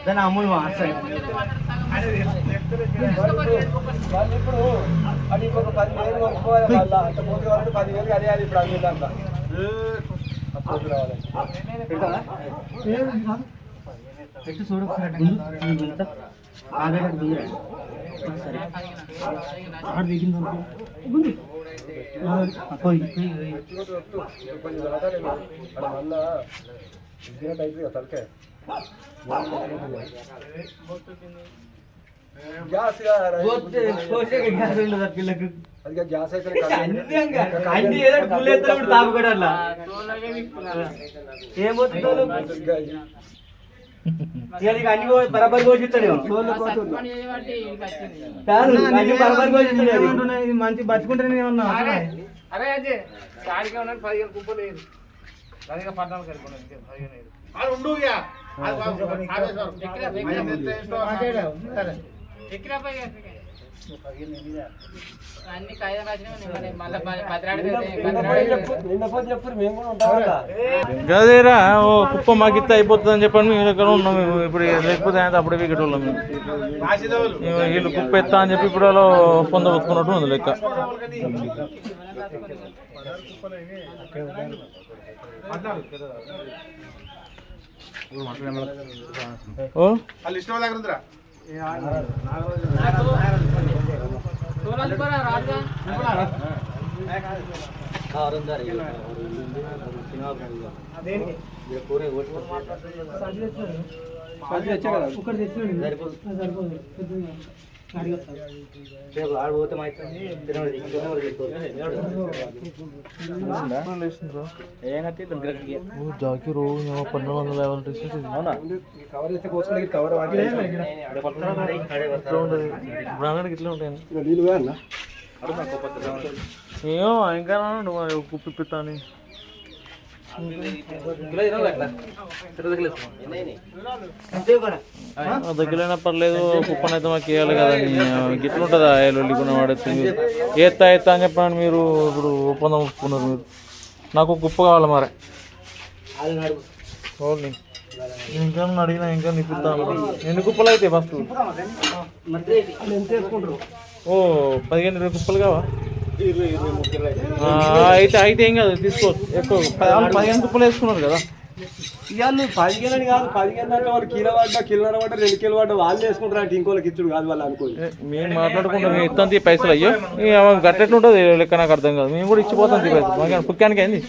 దాని అమ్ములు ఇప్పుడు అది ఇంకొక 10,000 కొనుక్కోవాలి మళ్ళీ అంత పోతే కాబట్టి 10,000 అడియాలి ఇప్పుడు అందుకంత పెట్టు చూడు ఒకసారి తలకే గ్యాస్ అది గ్యాస్ అయితే అన్ని బరాబర్ కోసిస్తాడు మంచి బతుకుంటే ఏమన్నా అరే అదే సాడిగా ఉన్నాడు 15 కుప్పలు లేదు దానిగా 14 సరిపోయింది 15 ఉండు గదేరా ఓ కుప్ప మాకిత్తే అయిపోతుంది అని చెప్పండి మేము ఇక్కడ ఉన్నాం ఇప్పుడు లేకపోతే అప్పుడే వికెట్ వాళ్ళం వీళ్ళు కుప్ప ఎత్తా అని చెప్పి ఇప్పుడు వాళ్ళు పొందబుచ్చుకున్నట్టు ఉంది లెక్క ఓ జాకీ రోజు 1250 ఇట్లా ఉంటాయి ఏమో ఇంకా కుప్పిస్తాను దగ్గరైనా పర్లేదు కుప్పని అయితే మాకు వేయాలి కదండి గిట్లుంటుందా లొల్లికున్న వాడైతే ఎత్తా ఎత్తా అని చెప్పండి మీరు ఇప్పుడు ఒప్పందం ఒప్పుకున్నారు మీరు నాకు కుప్ప కావాలి మరి ఓన్లీ ఇంకా అడిగినా ఇంకా నిప్పుతాను ఎన్ని కుప్పలు అయితే ఫస్ట్ ఓ 15-20 కుప్పలు కావా అయితే ఏం కాదు తీసుకోవచ్చు ఎక్కువ 15 కుప్పలు వేసుకున్నారు కదా ఇవాళ 15 అని కాదు 15 అంటే వాళ్ళు కిలో పడ్డా కిలోన్నర పడ్డా 2 కిలో పడ్డా వాళ్ళు వేసుకుంటారు అంటే ఇంకోళ్ళకి ఇచ్చుడు కాదు వాళ్ళు అనుకోండి మేము మాట్లాడుకుంటాం మేము ఇస్తాం పైసలు అయ్యో గట్టెట్లుంటుంది లెక్క నాకు అర్థం కాదు మేము కూడా ఇచ్చిపోతాం పైసలు కుక్కానికి అయింది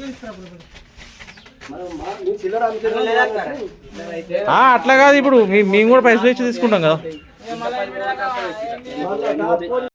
అట్లా కాదు ఇప్పుడు మేము కూడా పైసలు ఇచ్చి తీసుకుంటాం కదా